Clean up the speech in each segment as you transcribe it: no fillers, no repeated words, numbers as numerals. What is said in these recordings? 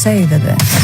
savor this.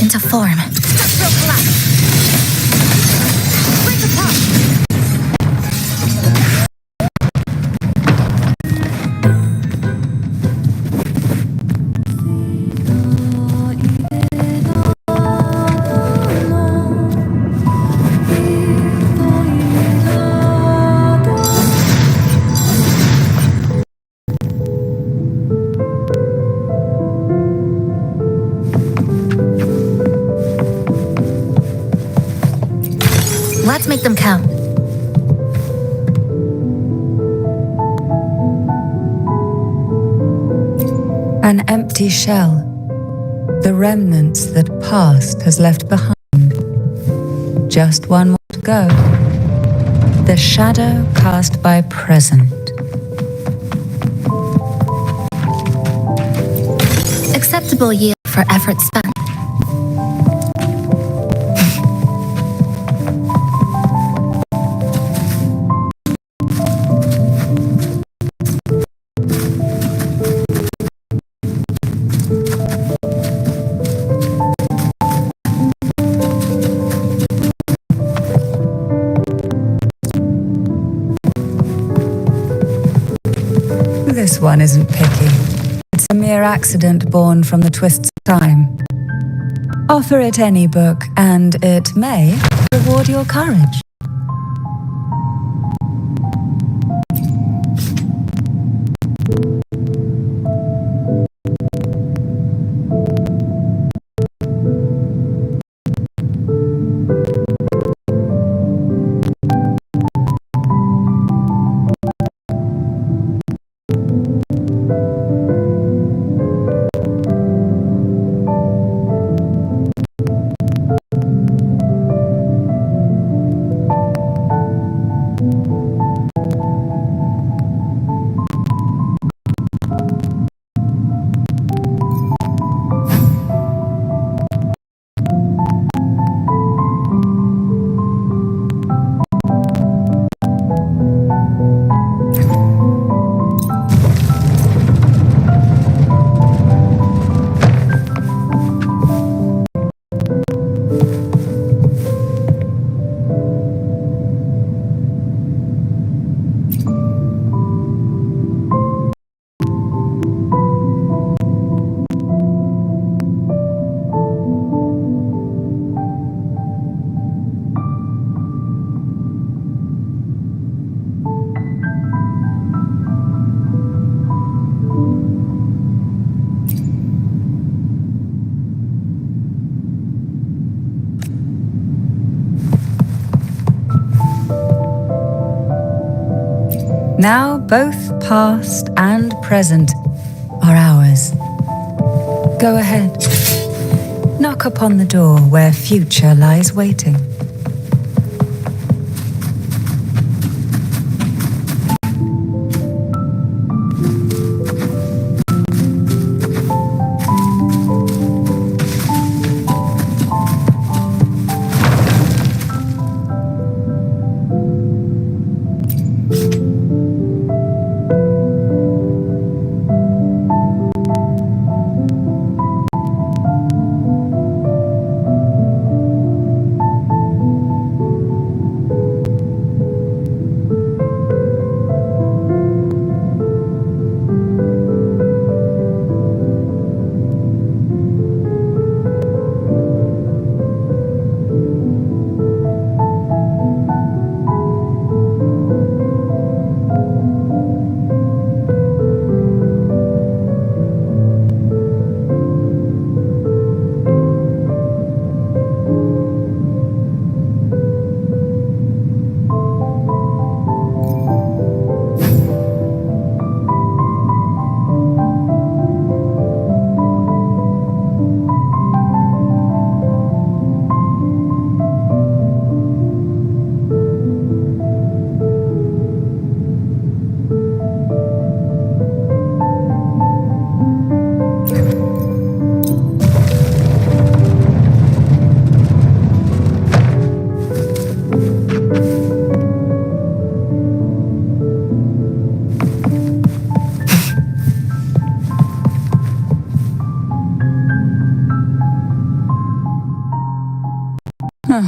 Into form. Structural collapse. Break apart. Let's make them count. An empty shell. The remnants that past has left behind. Just one more to go. The shadow cast by present. Acceptable yield for effort spent. This one isn't picky. It's a mere accident born from the twists of time. Offer it any book, and it may reward your courage. Now both past and present are ours. Go ahead. Knock upon the door where future lies waiting.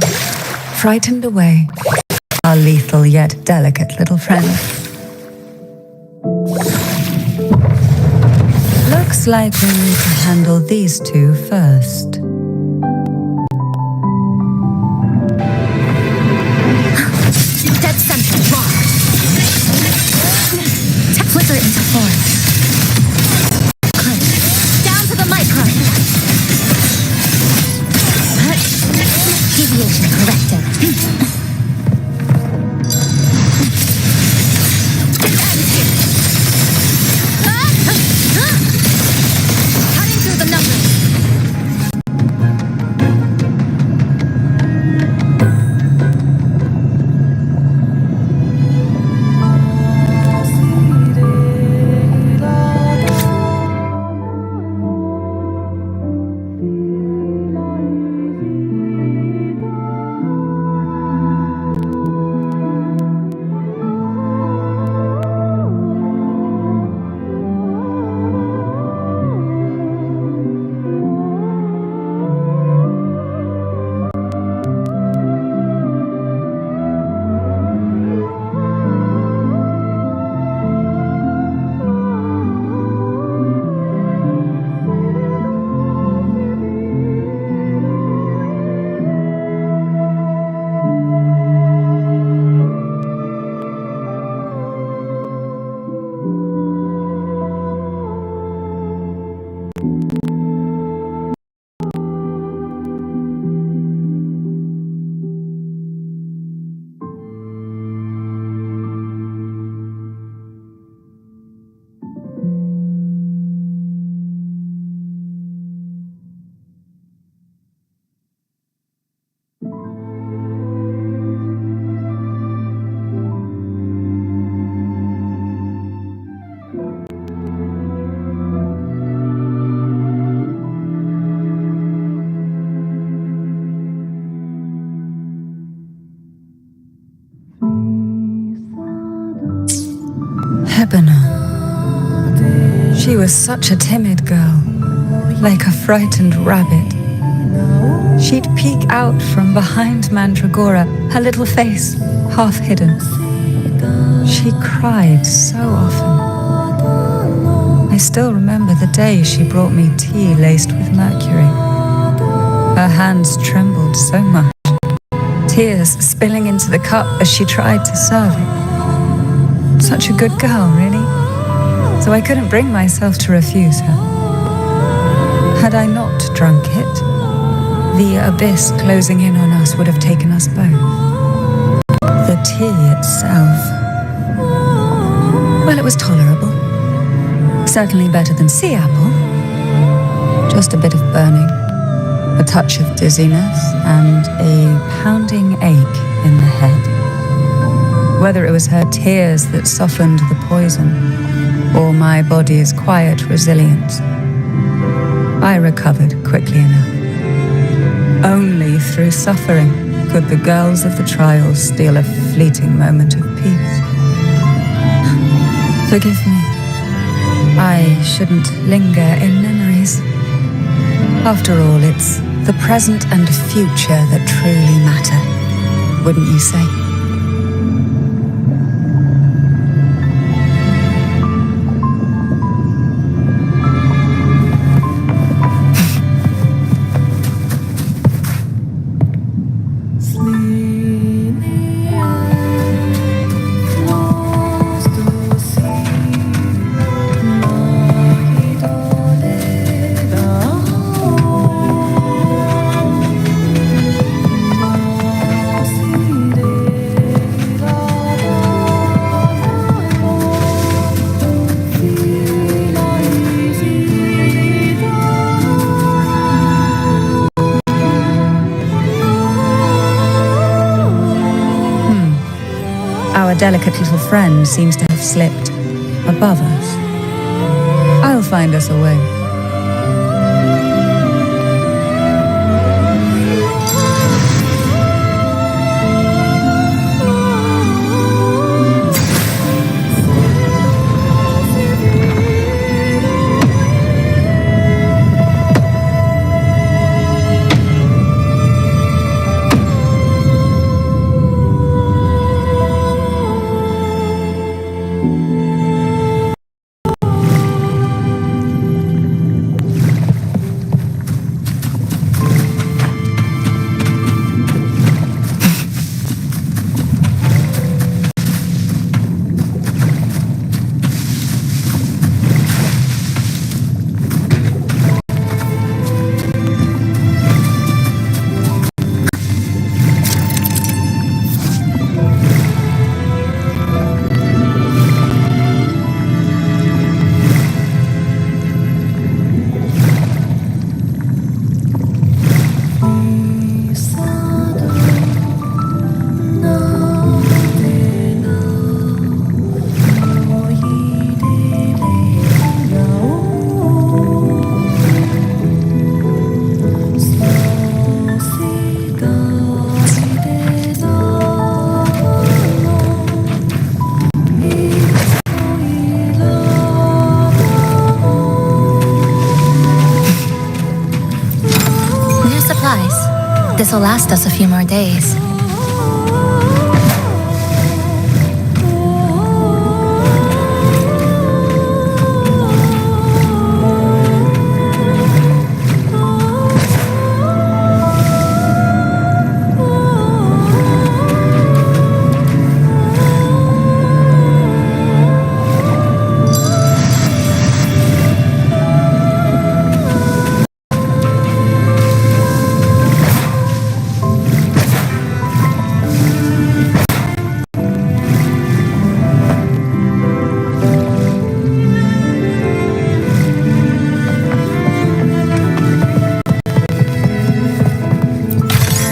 Frightened away, our lethal yet delicate little friend. Looks like we need to handle these two first. Dead center, lock. Flicker it into form. Good. Down to the micron. Deviation corrected. Cutting through the numbers. She was such a timid girl, like a frightened rabbit. She'd peek out from behind Mandragora, her little face half hidden. She cried so often. I still remember the day she brought me tea laced with mercury. Her hands trembled so much, tears spilling into the cup as she tried to serve it. Such a good girl, really. So I couldn't bring myself to refuse her. Had I not drunk it, the abyss closing in on us would have taken us both. The tea itself, well, it was tolerable. Certainly better than sea apple. Just a bit of burning, a touch of dizziness, and a pounding ache in the head. Whether it was her tears that softened the poison, or my body's quiet resilience, I recovered quickly enough. Only through suffering could the girls of the trials steal a fleeting moment of peace. Forgive me. I shouldn't linger in memories. After all, it's the present and future that truly matter, wouldn't you say? Our delicate little friend seems to have slipped above us. I'll find us a way. supplies. This'll last us a few more days.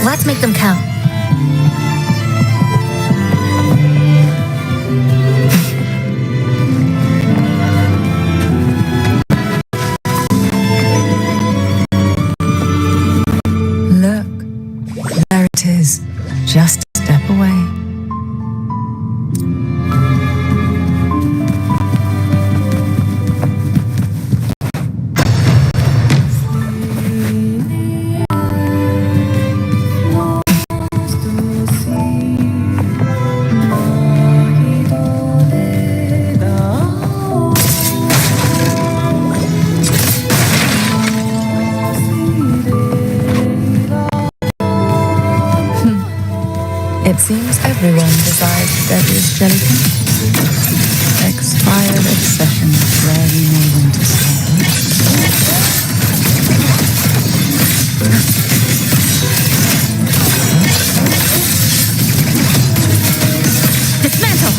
Let's make them count. Look, there it is, just a step away. It seems everyone desires the deadliest jellyfish. Expired obsessions rarely know when to stop. Dismantle!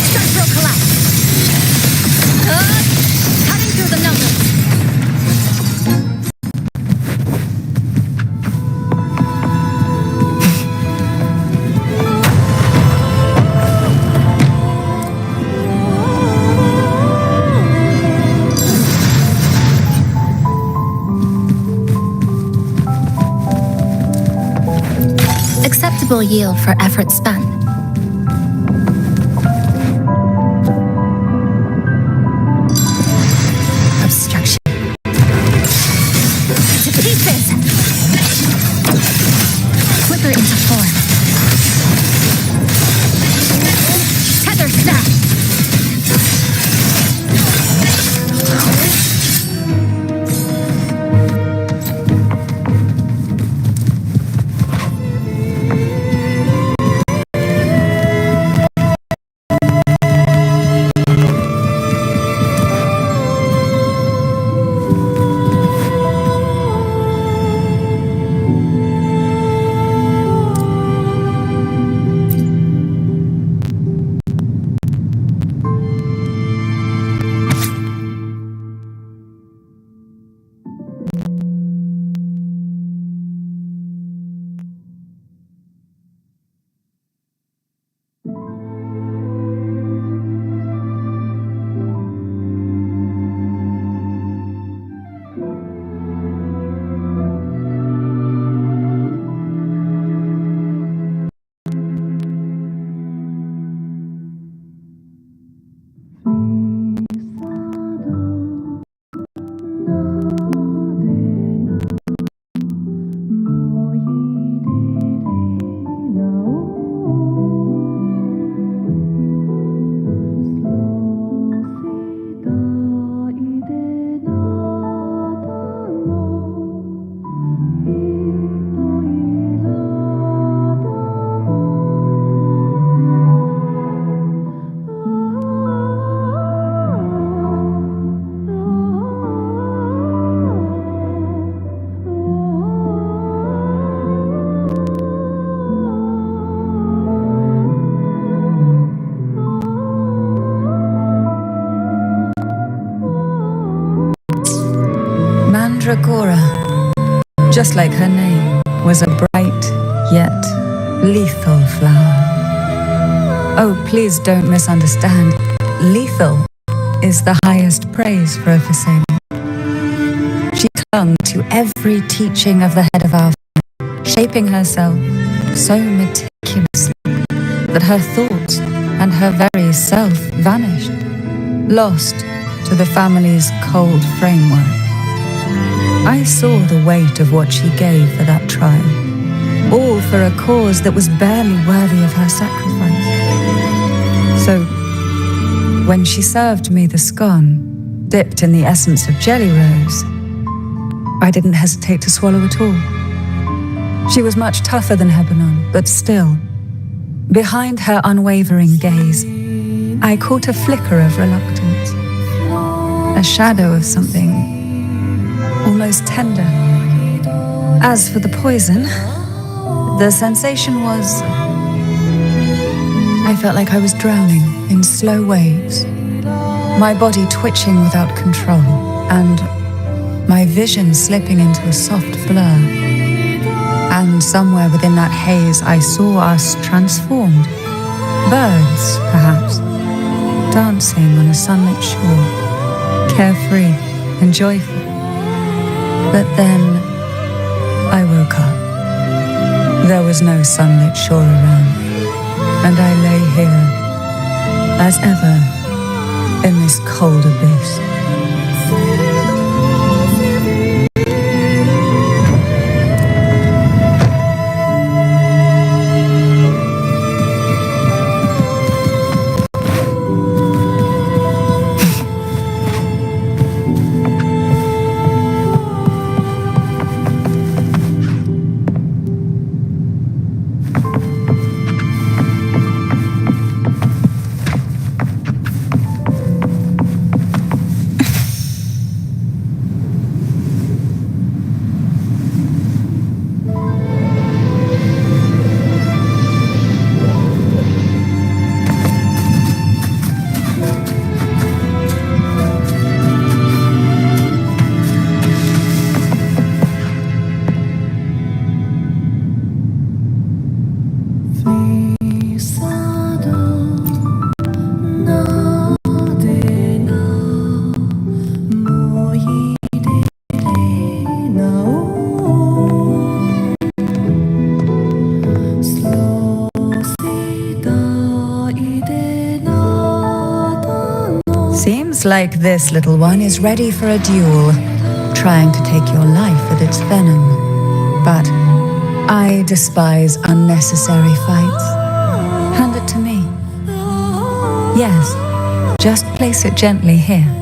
Structural collapse! Cutting through the numbers! Acceptable yield for effort spent. Obstruction. To pieces! Flicker into form. Tether snap! Mandragora, just like her name, was a bright yet lethal flower. Oh, please don't misunderstand. Lethal is the highest praise for a Phasalia. She clung to every teaching of the head of our family, shaping herself so meticulously that her thoughts and her very self vanished, lost to the family's cold framework. I saw the weight of what she gave for that trial, all for a cause that was barely worthy of her sacrifice. So, when she served me the scone, dipped in the essence of jelly rose, I didn't hesitate to swallow at all. She was much tougher than Hebanon, but still, behind her unwavering gaze, I caught a flicker of reluctance, a shadow of something almost tender. As for the poison, the sensation was... I felt like I was drowning in slow waves, my body twitching without control, and my vision slipping into a soft blur. And somewhere within that haze I saw us transformed. Birds, perhaps, dancing on a sunlit shore, carefree and joyful. But then I woke up. There was no sunlit shore around, and I lay here, as ever, in this cold abyss. Seems like this little one is ready for a duel, trying to take your life with its venom. But I despise unnecessary fights. Hand it to me. Yes, just place it gently here.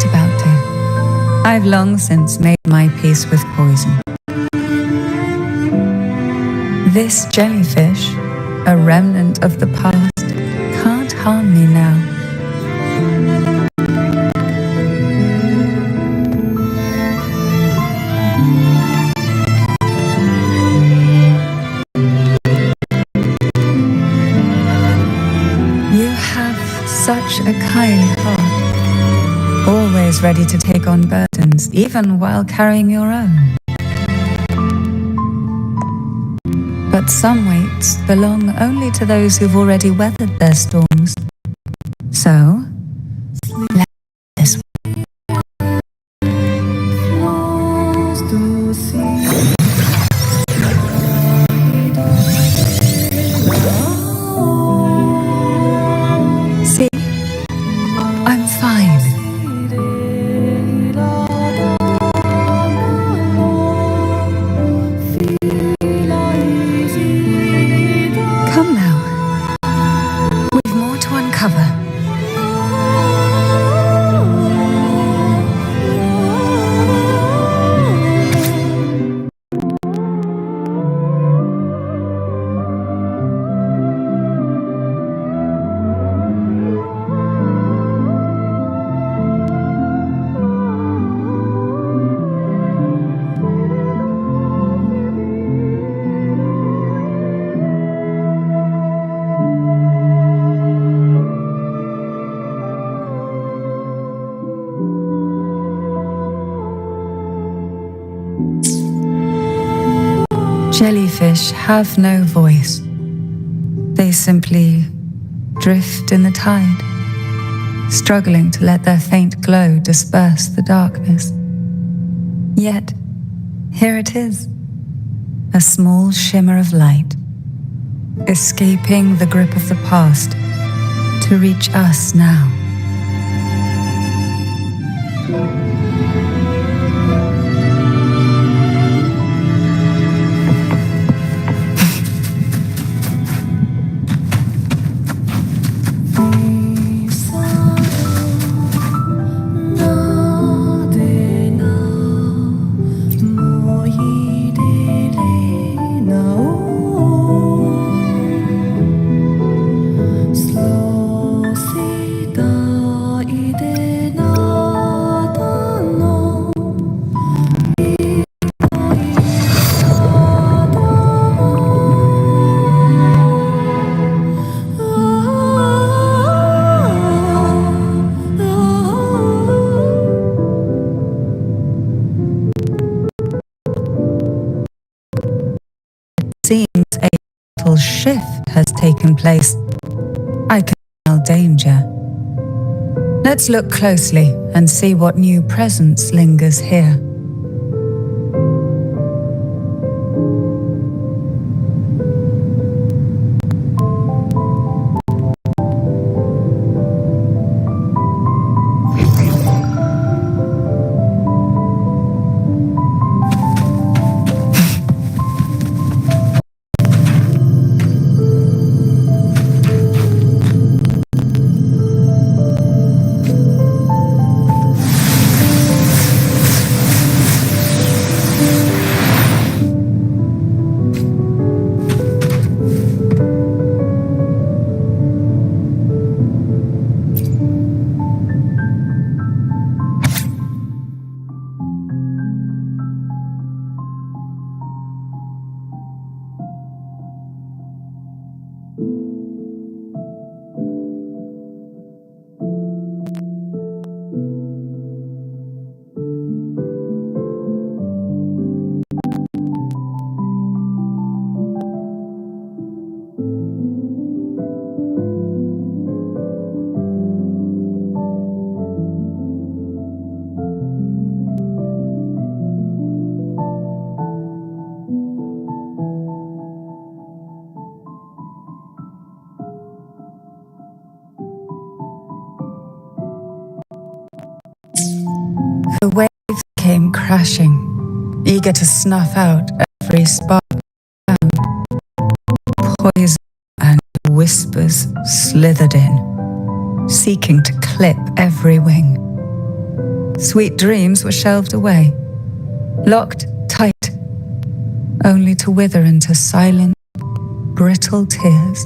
About it. I've long since made my peace with poison. This jellyfish, a remnant of the past, can't harm me now. You have such a kind heart. Always ready to take on burdens, even while carrying your own. But some weights belong only to those who've already weathered their storms. So, let this one. See, I'm fine. Jellyfish have no voice. They simply drift in the tide, struggling to let their faint glow disperse the darkness. Yet, here it is, a small shimmer of light, escaping the grip of the past to reach us now. Seems a little shift has taken place. I can smell danger. Let's look closely and see what new presence lingers here. The waves came crashing, eager to snuff out every spark found. Poison and whispers slithered in, seeking to clip every wing. Sweet dreams were shelved away, locked tight, only to wither into silent, brittle tears.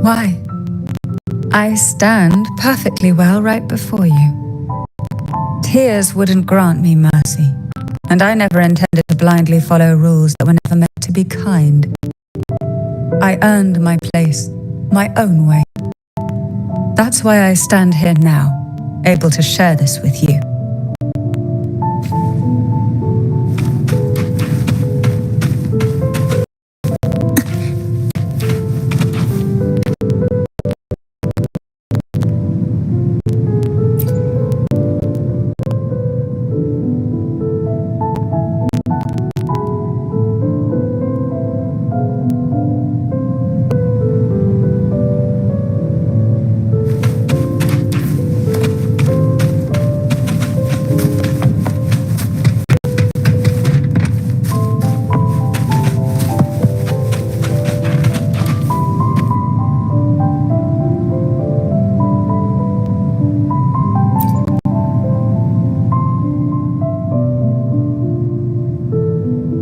Why? I stand perfectly well right before you. Tears wouldn't grant me mercy, and I never intended to blindly follow rules that were never meant to be kind. I earned my place, my own way. That's why I stand here now, able to share this with you.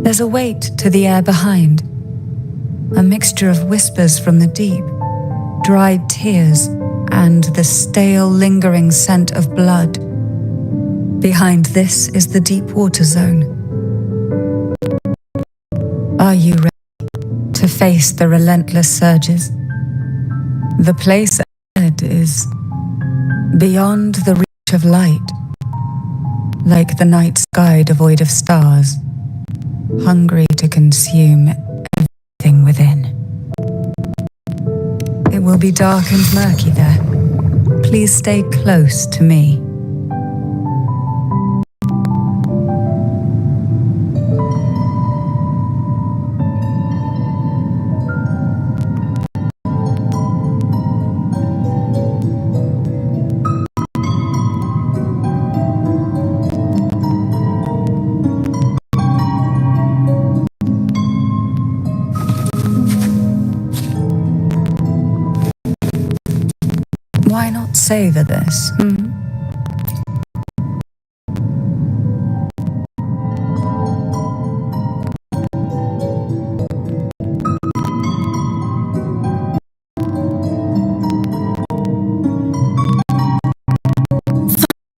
There's a weight to the air behind, a mixture of whispers from the deep, dried tears, and the stale, lingering scent of blood. Behind this is the deep water zone. Are you ready to face the relentless surges? The place ahead is beyond the reach of light, like the night sky devoid of stars, hungry to consume everything within. It will be dark and murky there. Please stay close to me. Why not savor this?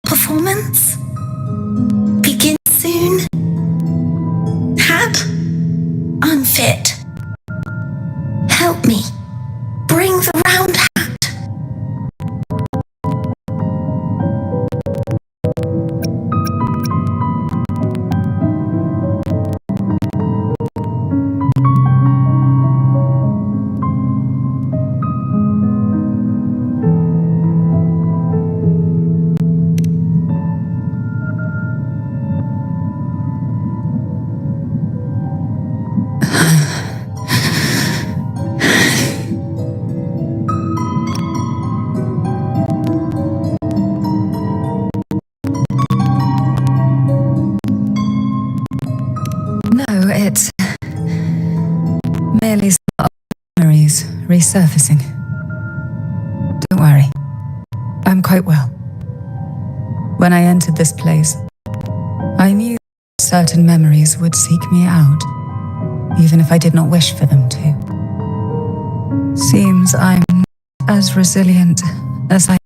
Performance? Begin soon? Hat? Unfit. Help me. Bring the round hat. It's merely some memories resurfacing. Don't worry, I'm quite well. When I entered this place, I knew certain memories would seek me out, even if I did not wish for them to. Seems I'm as resilient as I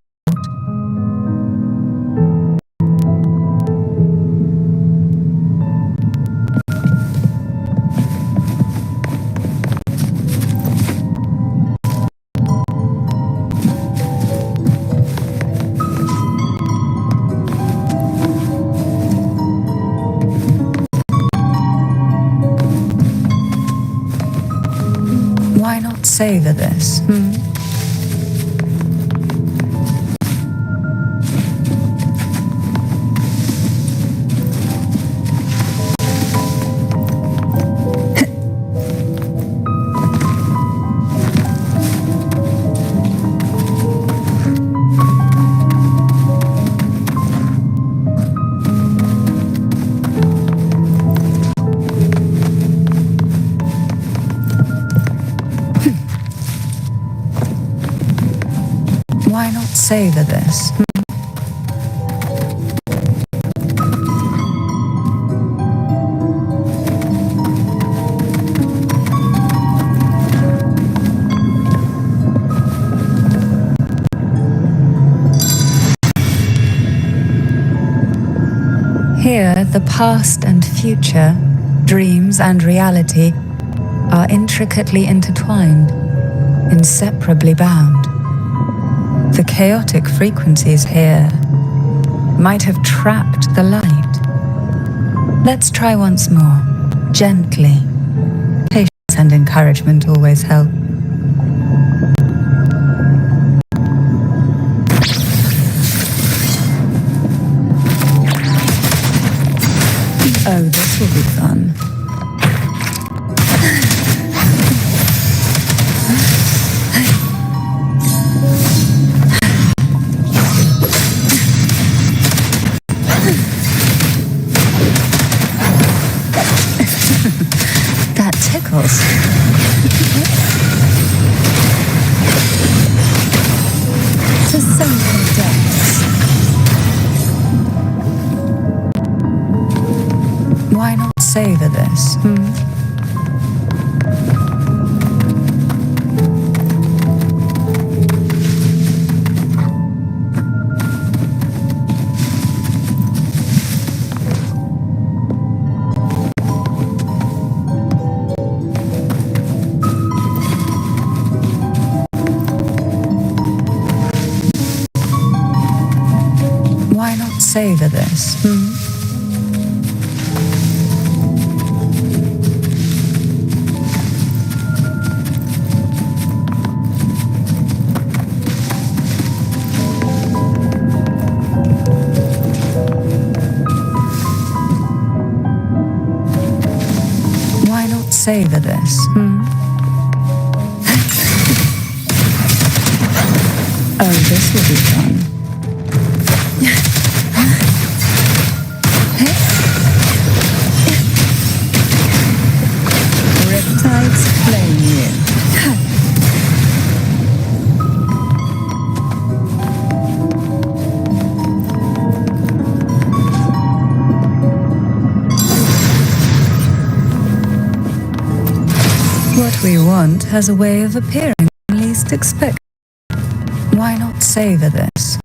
savor this. Why not savor this? the past and future, dreams and reality are intricately intertwined, inseparably bound. The chaotic frequencies here might have trapped the light. Let's try once more, gently. Patience and encouragement always help. Oh, this will be fun. That tickles. To some depths. Why not savor this? Why not savor this? Why not savor this? Oh, this will be fun. Riptides claim you. What we want has a way of appearing when least expected. Why not savor this?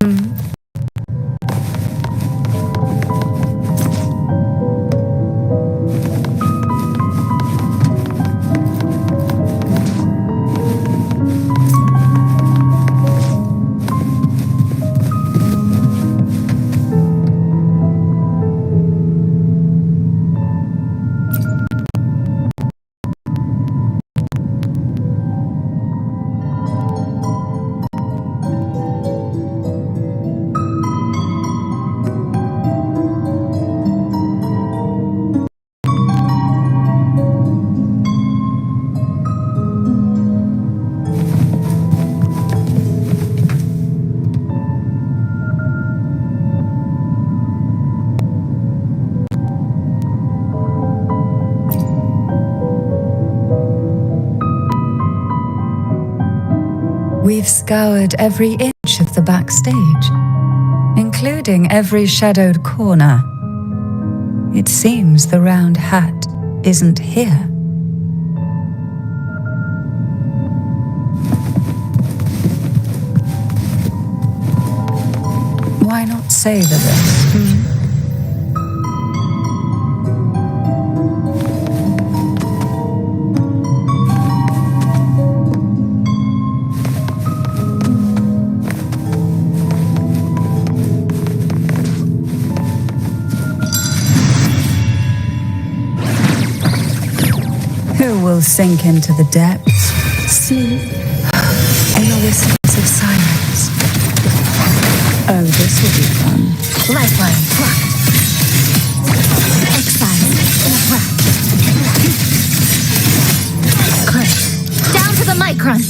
We've scoured every inch of the backstage, including every shadowed corner. It seems the round hat isn't here. Why not savor this? Who will sink into the depths? Sleep. Another sense of silence. Oh, this will be fun. Lifeline blocked. Exile in a breath. Click. Down to the micron.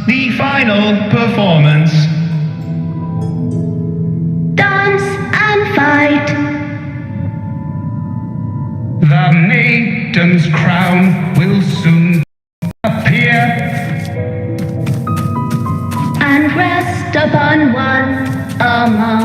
The final performance. Dance and fight. The maiden's crown will soon appear And rest upon one among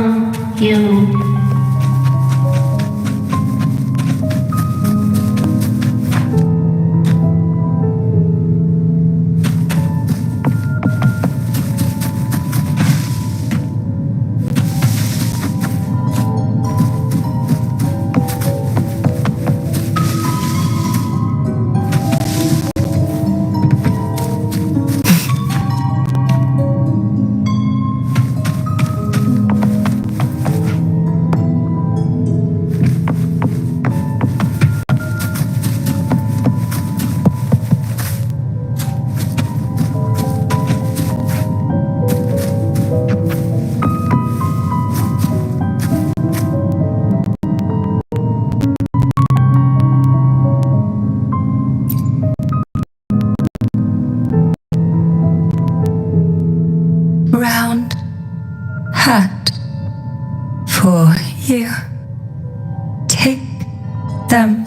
Pick them.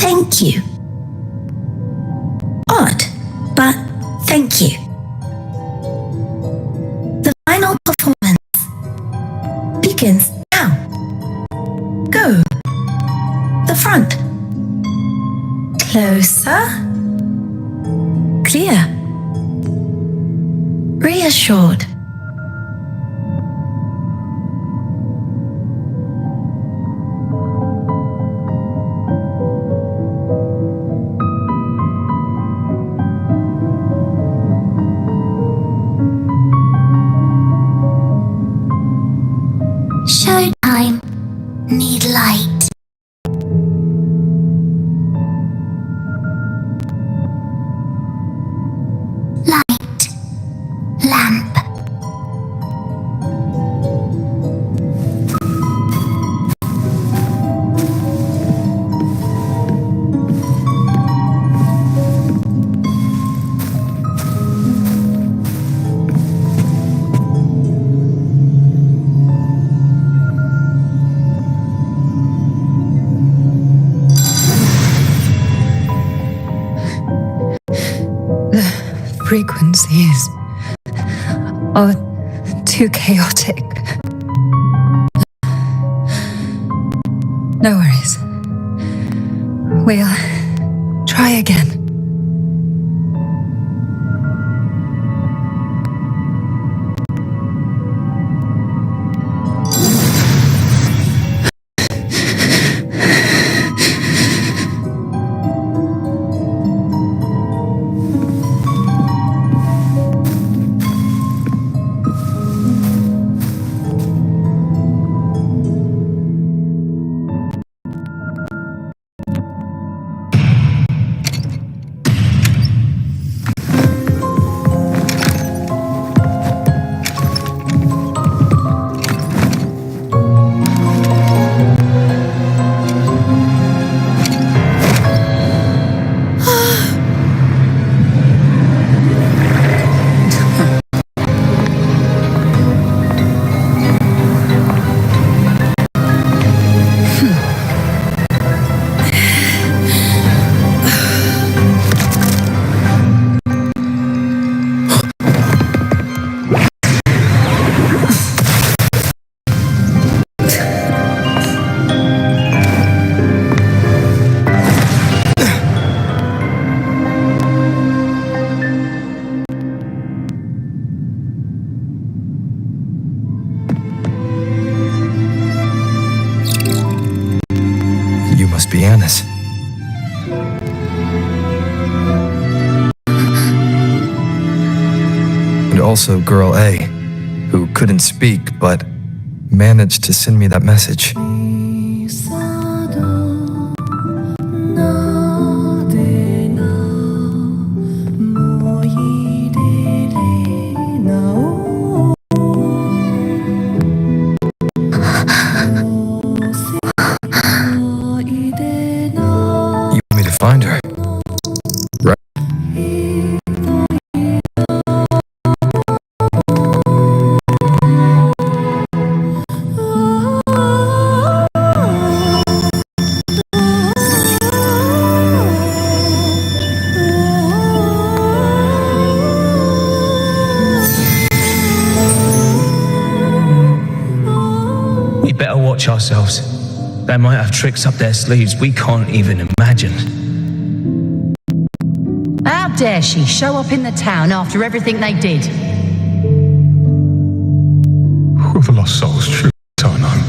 Thank you. Odd, but thank you. The final performance begins now. Go. The front. Closer. Clear. Reassured. Showtime. Need light. Light. Lamp. Frequencies are too chaotic. No worries. We'll try again. Be Anna's. And also Girl A, who couldn't speak but managed to send me that message. Find her. Right. We better watch ourselves. They might have tricks up their sleeves we can't even imagine. How dare she show up in the town after everything they did? Who are the lost souls truly don't know?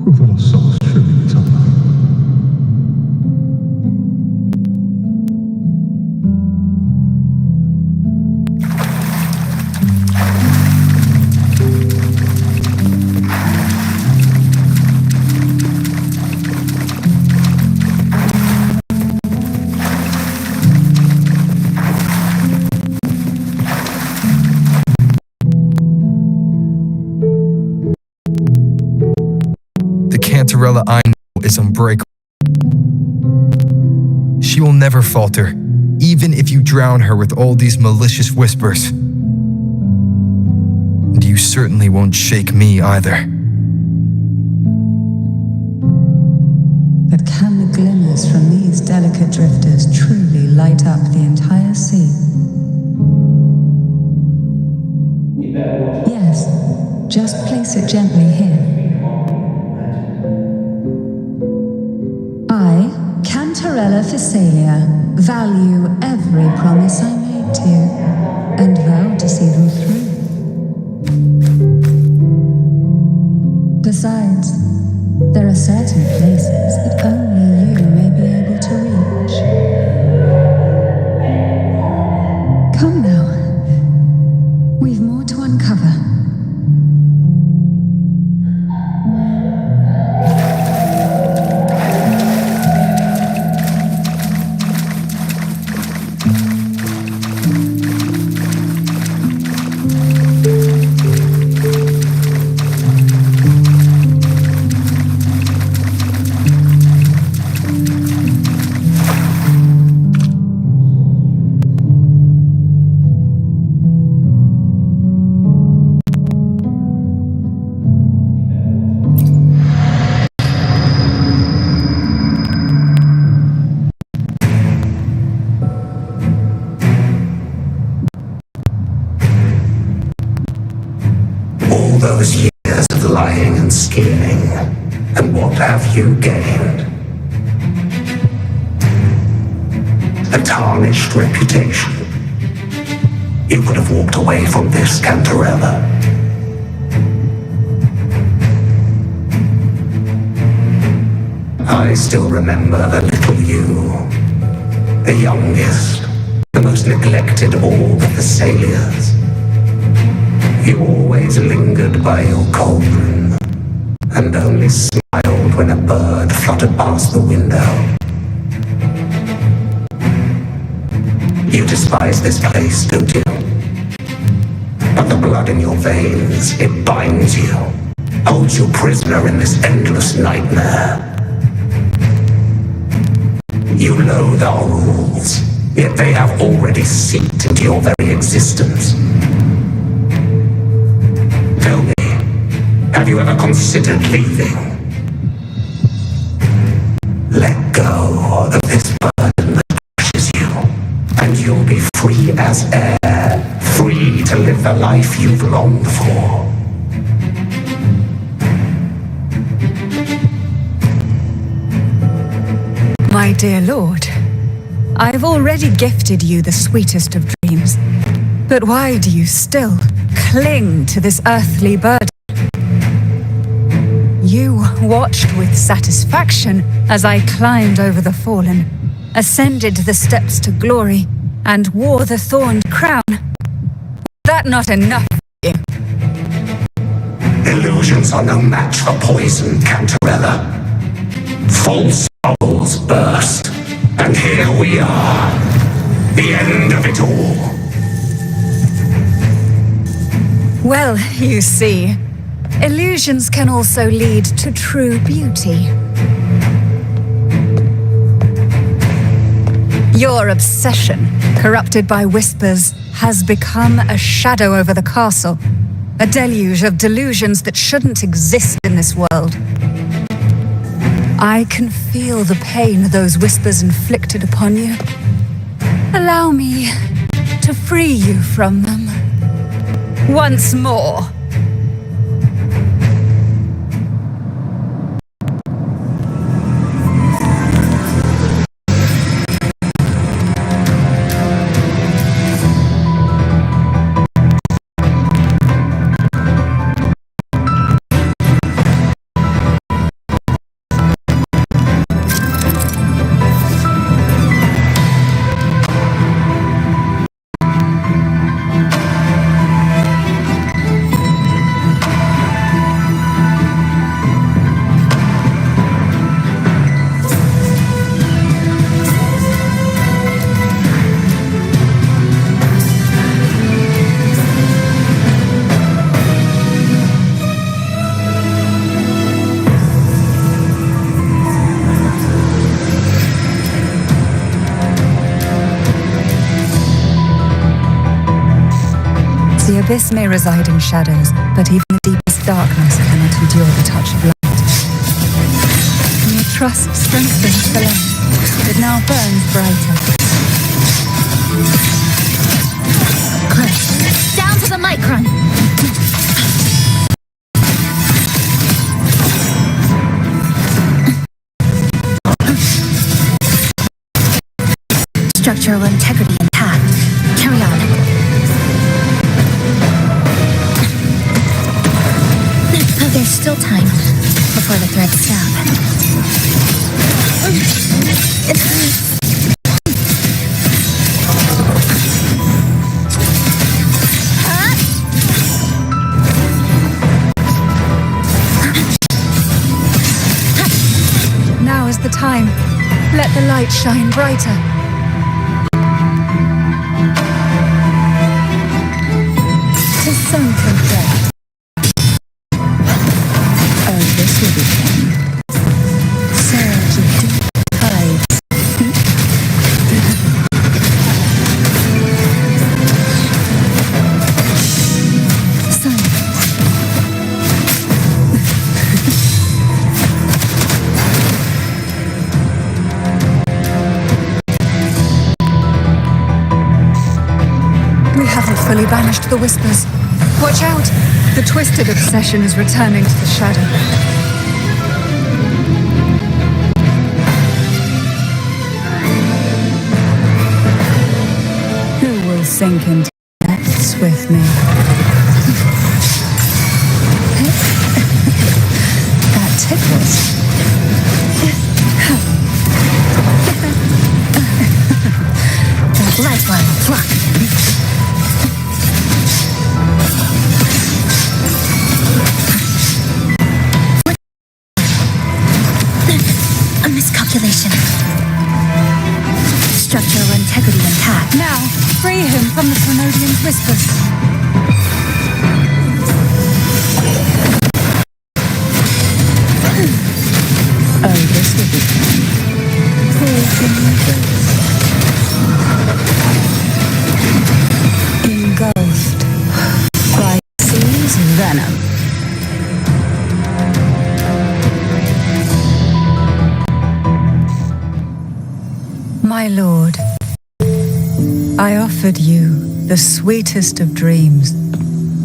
Who of the lost souls truly return? The Cantarella I know is unbreakable. She will never falter, even if you drown her with all these malicious whispers. And you certainly won't shake me either. But can the glimmers from these delicate drifters truly light up the entire sea? Yes, just place it gently here. I, Cantarella Physalia, value every promise I made to you, and vow to see them through. Besides, there are certain places that only you may be able to reach. Come now, we've more to uncover. All those years of lying and scheming, and what have you gained? A tarnished reputation. You could have walked away from this, Cantarella. I still remember the little you, the youngest, the most neglected of all the Thessalians. You always lingered by your cauldron, and only smiled when a bird fluttered past the window. You despise this place, don't you? But the blood in your veins, it binds you, holds you prisoner in this endless nightmare. You loathe our rules, yet they have already seeped into your very existence. Tell me, have you ever considered leaving? Let go of this burden that crushes you, and you'll be free as air, free to live the life you've longed for. My dear lord, I've already gifted you the sweetest of dreams. But why do you still cling to this earthly burden? You watched with satisfaction as I climbed over the fallen, ascended the steps to glory, and wore the thorned crown. Was that not enough for you? Illusions are no match for poison, Cantarella. False bubbles burst, and here we are, the end of it all. Well, you see, illusions can also lead to true beauty. Your obsession, corrupted by whispers, has become a shadow over the castle, a deluge of delusions that shouldn't exist in this world. I can feel the pain those whispers inflicted upon you. Allow me to free you from them. Once more. This may reside in shadows, but even the deepest darkness cannot endure the touch of light. Your trust strengthens the light. It now burns brighter. Close. Down to the micron. Structural integrity intact. Carry on. Oh, there's still time before the threads snap. Now is the time. Let the light shine brighter. Tis sunken thread. Oh, this will be fun. Surge of deep tides. We haven't fully banished the whispers. Watch out! The twisted obsession is returning to the shadow. Who will sink into depths with me? That tickles. Lifeline, flock. A miscalculation. Structural integrity intact. Now, free him from the Trinodian's whispers. Oh, this will be fun. Engulfed by sea's venom. My lord, I offered you the sweetest of dreams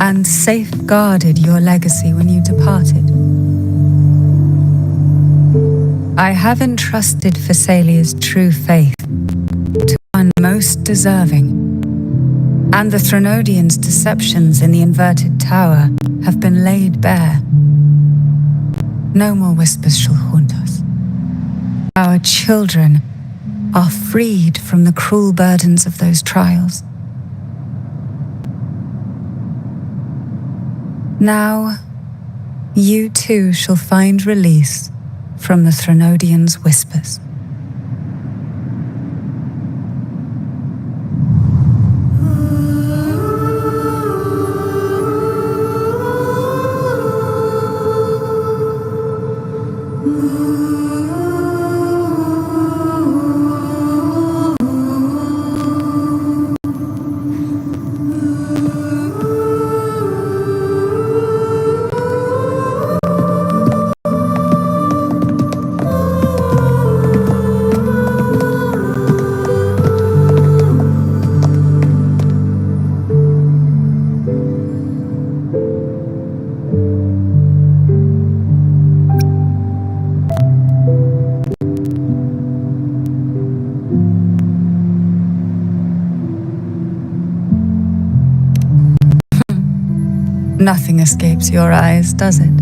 and safeguarded your legacy when you departed. I have entrusted Phassalia's true faith to one most deserving, and the Trinodians' deceptions in the inverted tower have been laid bare. No more whispers shall haunt us. Our children are freed from the cruel burdens of those trials. Now, you too shall find release from the Trinodians' whispers. Nothing escapes your eyes, does it?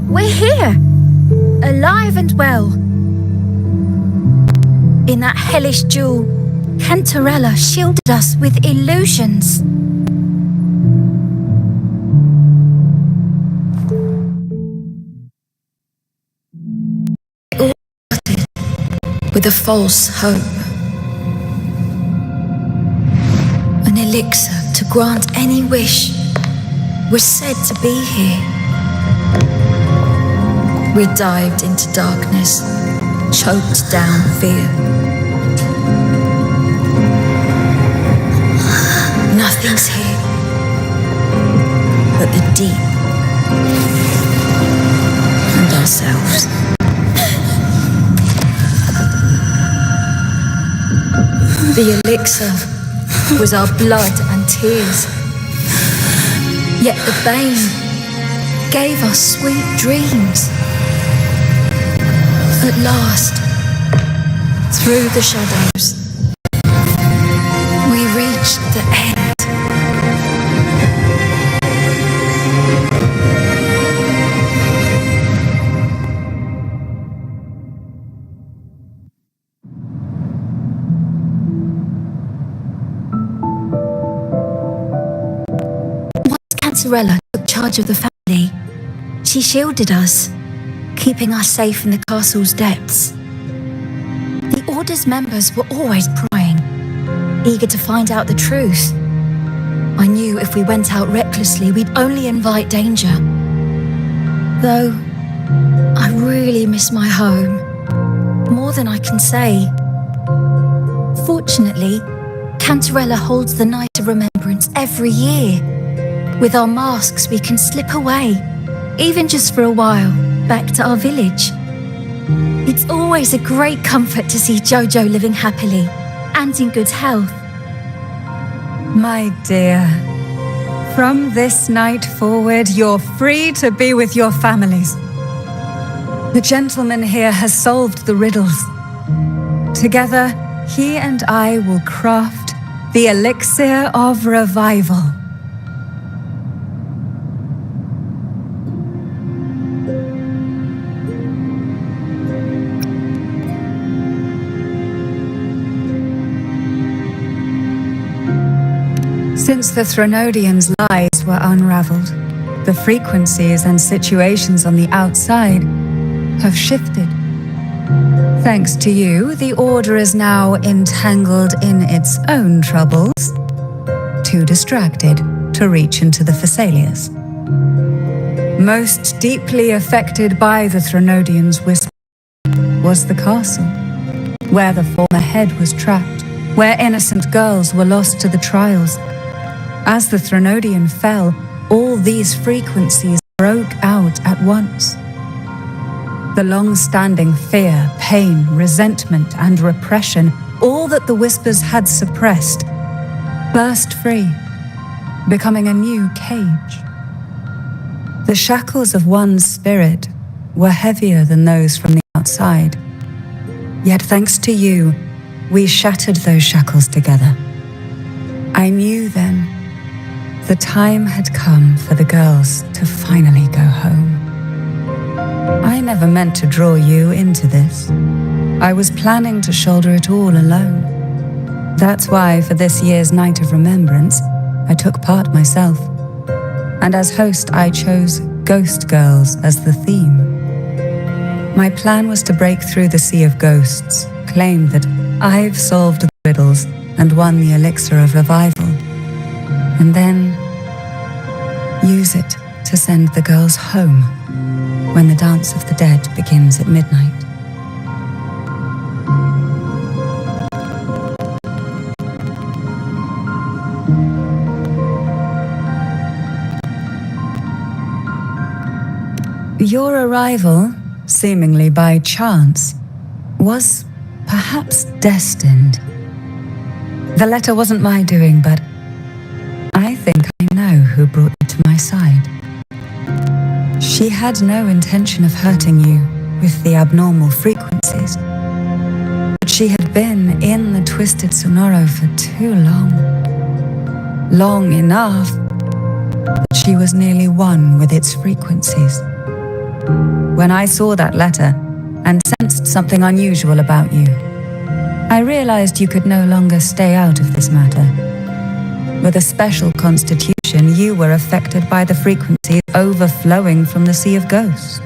We're here, alive and well. In that hellish duel, Cantarella shielded us with illusions. It all started with a false hope. An elixir to grant any wish was said to be here. We dived into darkness, choked down fear. Nothing Nothing's here but the deep and ourselves. The elixir was our blood and tears. Yet the bane gave us sweet dreams. At last, through the shadows, we reached the end. Cantarella took charge of the family. She shielded us, keeping us safe in the castle's depths. The Order's members were always prying, eager to find out the truth. I knew if we went out recklessly, we'd only invite danger. Though, I really miss my home, more than I can say. Fortunately, Cantarella holds the Night of Remembrance every year. With our masks, we can slip away, even just for a while, back to our village. It's always a great comfort to see Jojo living happily and in good health. My dear, from this night forward, you're free to be with your families. The gentleman here has solved the riddles. Together, he and I will craft the elixir of revival. Since the Threnodians' lies were unraveled, the frequencies and situations on the outside have shifted. Thanks to you, the Order is now entangled in its own troubles, too distracted to reach into the Thessalias. Most deeply affected by the Threnodians' whisper was the castle, where the former head was trapped, where innocent girls were lost to the trials. As the Threnodian fell, all these frequencies broke out at once. The long-standing fear, pain, resentment, and repression, all that the whispers had suppressed, burst free, becoming a new cage. The shackles of one's spirit were heavier than those from the outside. Yet thanks to you, we shattered those shackles together. I knew then the time had come for the girls to finally go home. I never meant to draw you into this. I was planning to shoulder it all alone. That's why for this year's Night of Remembrance, I took part myself. And as host, I chose Ghost Girls as the theme. My plan was to break through the sea of ghosts, claim that I've solved the riddles and won the elixir of revival, and then use it to send the girls home when the Dance of the Dead begins at midnight. Your arrival, seemingly by chance, was perhaps destined. The letter wasn't my doing, but I think I know who brought you to my side. She had no intention of hurting you with the abnormal frequencies, but she had been in the Twisted Sonoro for too long. Long enough that she was nearly one with its frequencies. When I saw that letter and sensed something unusual about you, I realized you could no longer stay out of this matter. With a special constitution, you were affected by the frequencies overflowing from the Sea of Ghosts.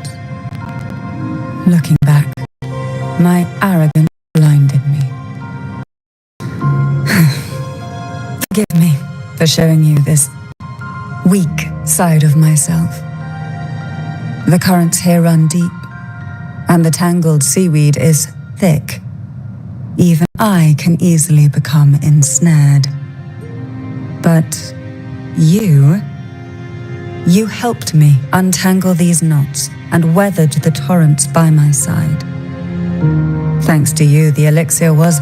Looking back, my arrogance blinded me. Forgive me for showing you this weak side of myself. The currents here run deep, and the tangled seaweed is thick. Even I can easily become ensnared. But you helped me untangle these knots and weathered the torrents by my side. Thanks to you, the elixir was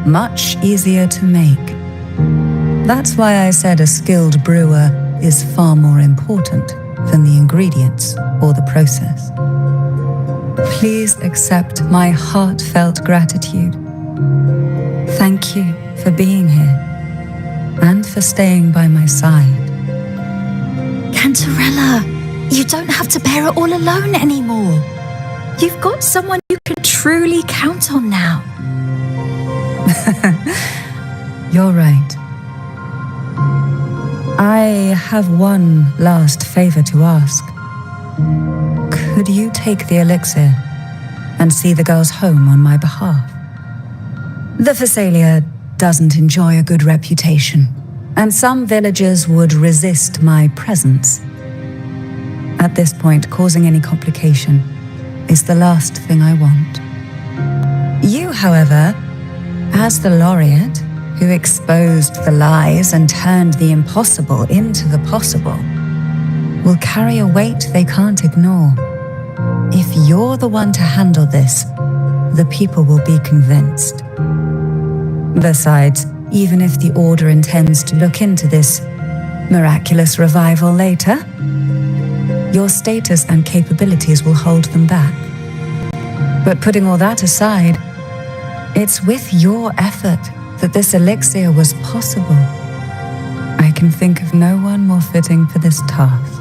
much easier to make. That's why I said a skilled brewer is far more important than the ingredients or the process. Please accept my heartfelt gratitude. Thank you for being here and for staying by my side. Cantarella, you don't have to bear it all alone anymore. You've got someone you can truly count on now. You're right. I have one last favor to ask. Could you take the elixir and see the girls home on my behalf? The Phasalia doesn't enjoy a good reputation, and some villagers would resist my presence. At this point, causing any complication is the last thing I want. You, however, as the laureate who exposed the lies and turned the impossible into the possible, will carry a weight they can't ignore. If you're the one to handle this, the people will be convinced. Besides, even if the Order intends to look into this miraculous revival later, your status and capabilities will hold them back. But putting all that aside, it's with your effort that this elixir was possible. I can think of no one more fitting for this task.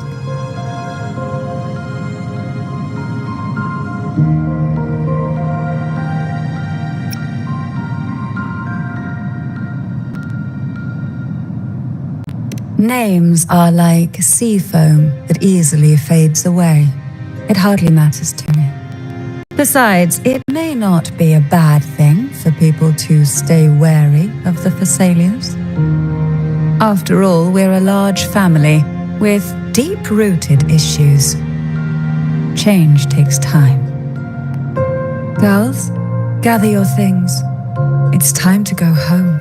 Names are like sea foam that easily fades away. It hardly matters to me. Besides, it may not be a bad thing for people to stay wary of the Phasalias. After all, we're a large family with deep-rooted issues. Change takes time. Girls, gather your things. It's time to go home.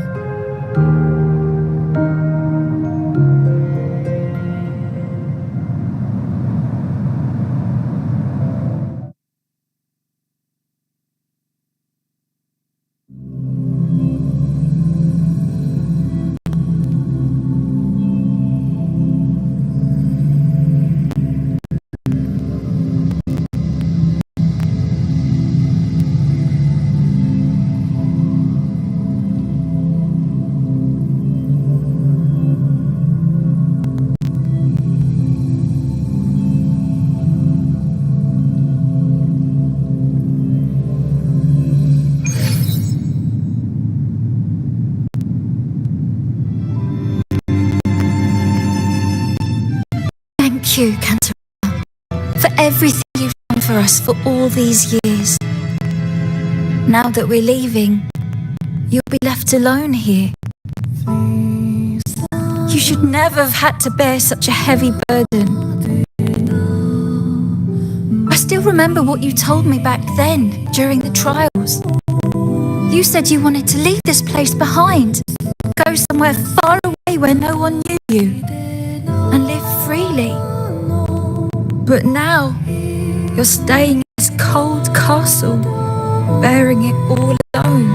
Thank you, Cantarella, for everything you've done for us for all these years. Now that we're leaving, you'll be left alone here. You should never have had to bear such a heavy burden. I still remember what you told me back then, during the trials. You said you wanted to leave this place behind, go somewhere far away where no one knew you, and live freely. But now, you're staying in this cold castle, bearing it all alone.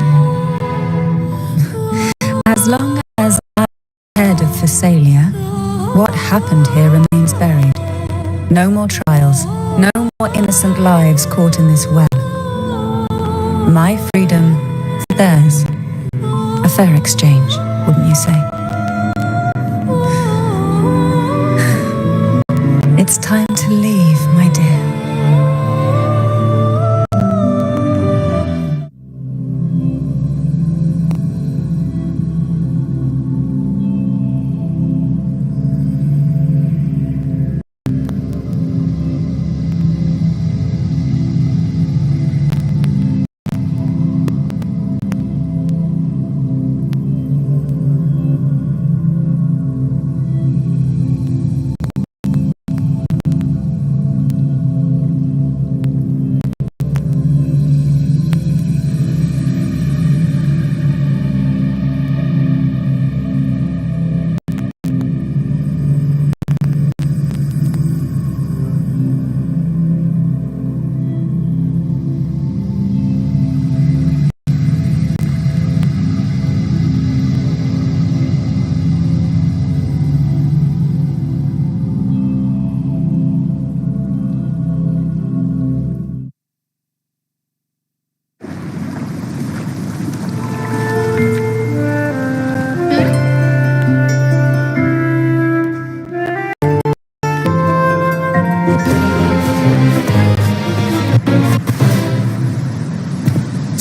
As long as I'm head of Phasalia, what happened here remains buried. No more trials, no more innocent lives caught in this web. My freedom for theirs. A fair exchange, wouldn't you say? It's time to leave, my dear.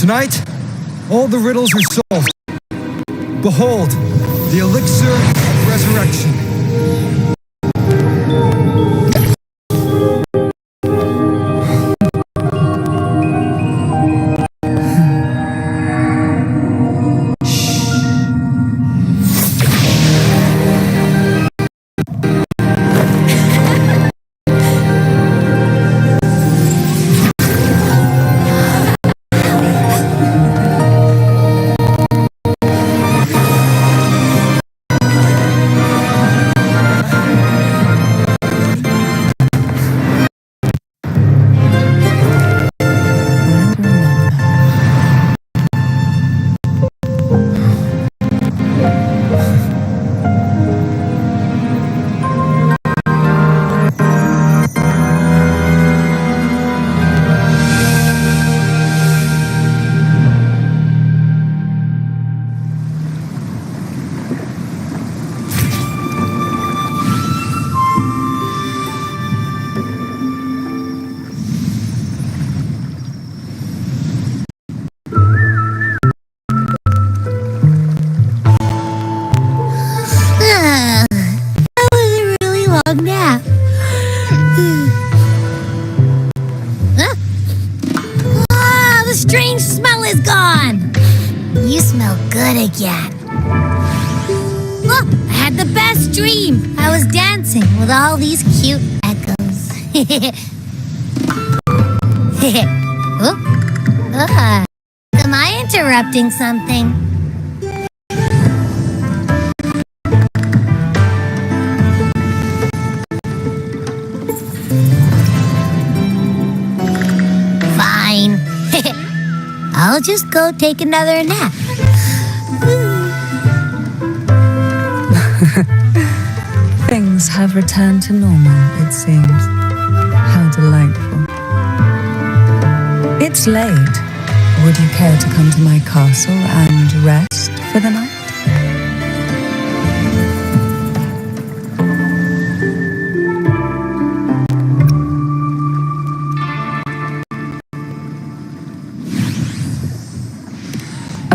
Tonight, all the riddles are solved. Behold, the elixir of resurrection. Again. Look, I had the best dream. I was dancing with all these cute echoes. Am I interrupting something? Fine. I'll just go take another nap. Things have returned to normal, it seems. How delightful. It's late. Would you care to come to my castle and rest for the night?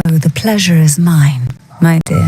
Oh, the pleasure is mine, my dear.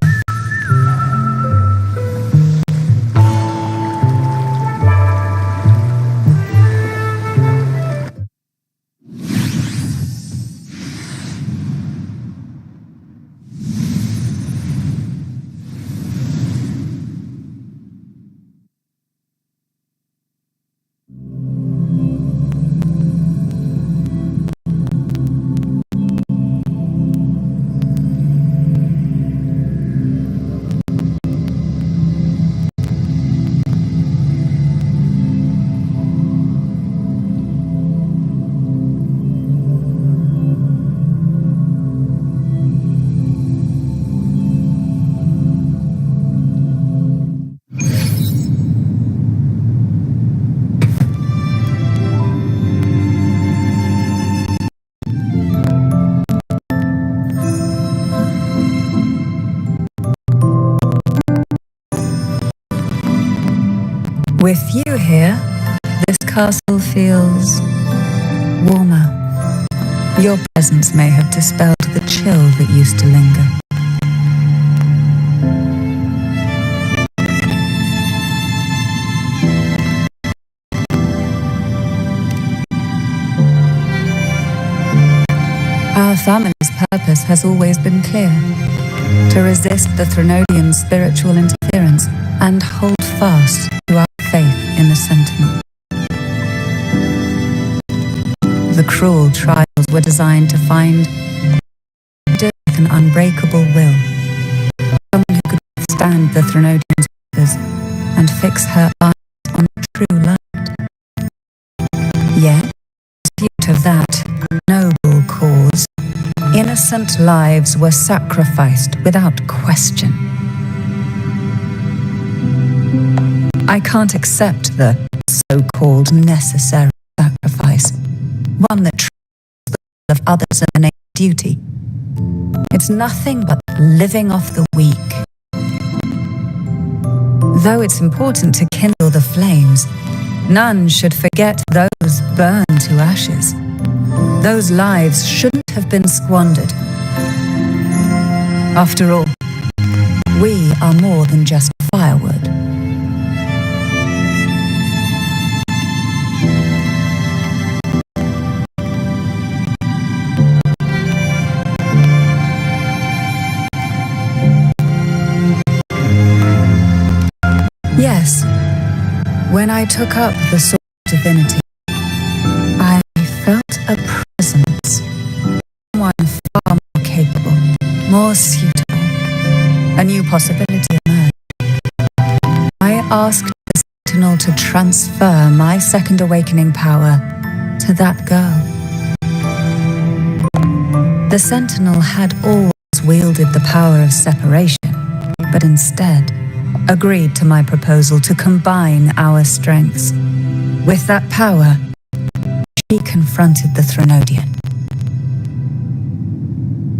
With you here, this castle feels warmer. Your presence may have dispelled the chill that used to linger. Our family's purpose has always been clear: to resist the Threnodian spiritual interference and hold fast to our faith in the Sentinel. The cruel trials were designed to find with an unbreakable will, someone who could withstand the Threnodian's orders and fix her eyes on the true light. Yet, in pursuit of that noble cause, innocent lives were sacrificed without question. I can't accept the so-called necessary sacrifice, one that treats the will of others in the name of duty. It's nothing but living off the weak. Though it's important to kindle the flames, none should forget those burned to ashes. Those lives shouldn't have been squandered. After all, we are more than just firewood. Yes, when I took up the sword of divinity, I felt a presence, someone far more capable, more suitable. A new possibility emerged. I asked the Sentinel to transfer my second awakening power to that girl. The Sentinel had always wielded the power of separation, but instead agreed to my proposal to combine our strengths. With that power, she confronted the Threnodian.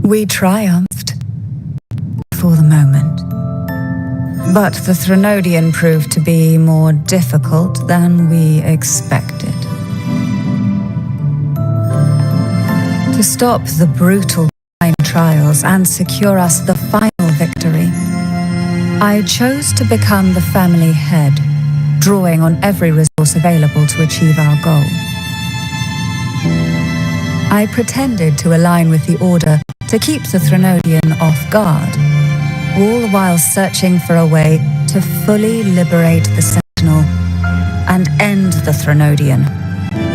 We triumphed for the moment, but the Threnodian proved to be more difficult than we expected. To stop the brutal time trials and secure us the final victory, I chose to become the family head, drawing on every resource available to achieve our goal. I pretended to align with the Order to keep the Threnodian off guard, all while searching for a way to fully liberate the Sentinel and end the Threnodian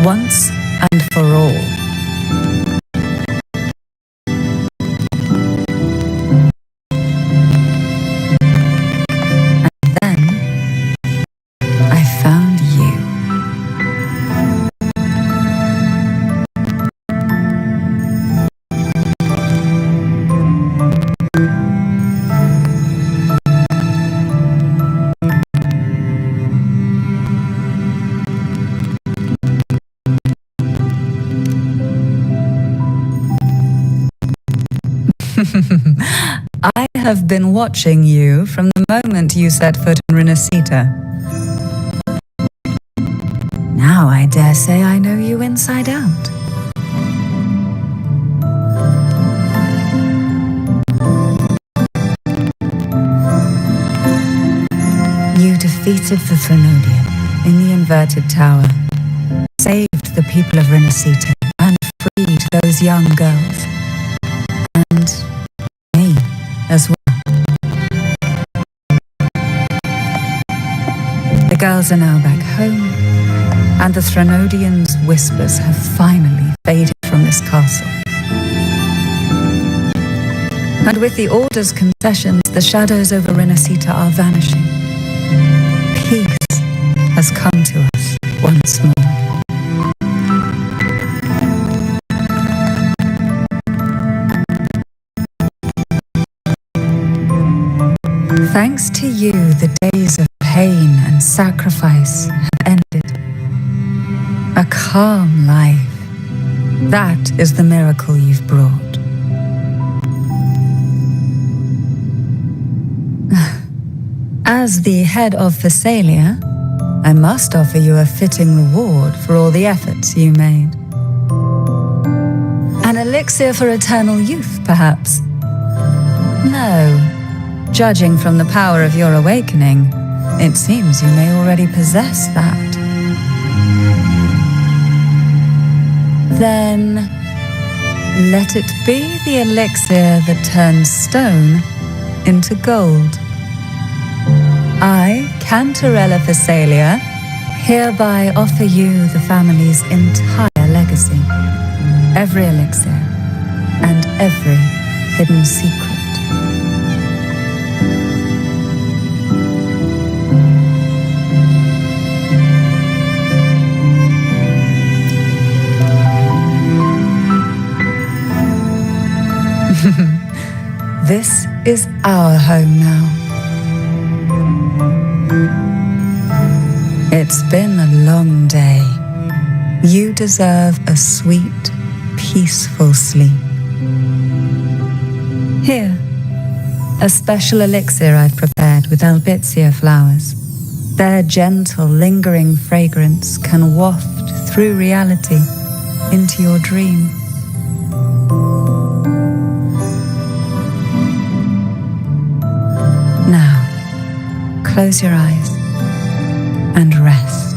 once and for all. I have been watching you from the moment you set foot in Renacita. Now I dare say I know you inside out. You defeated the Threnodian in the inverted tower, saved the people of Renacita, and freed those young girls. And me as well. The girls are now back home, and the Threnodian's whispers have finally faded from this castle. And with the Order's concessions, the shadows over Renacita are vanishing. Peace has come to us once more. Thanks to you, the days of pain and sacrifice have ended. A calm life. That is the miracle you've brought. As the head of Thessalia, I must offer you a fitting reward for all the efforts you made. An elixir for eternal youth, perhaps? No. Judging from the power of your awakening, it seems you may already possess that. Then, let it be the elixir that turns stone into gold. I, Cantarella Thessalia, hereby offer you the family's entire legacy, every elixir and every hidden secret. This is our home now. It's been a long day. You deserve a sweet, peaceful sleep. Here, a special elixir I've prepared with albizia flowers. Their gentle, lingering fragrance can waft through reality into your dream. Close your eyes and rest.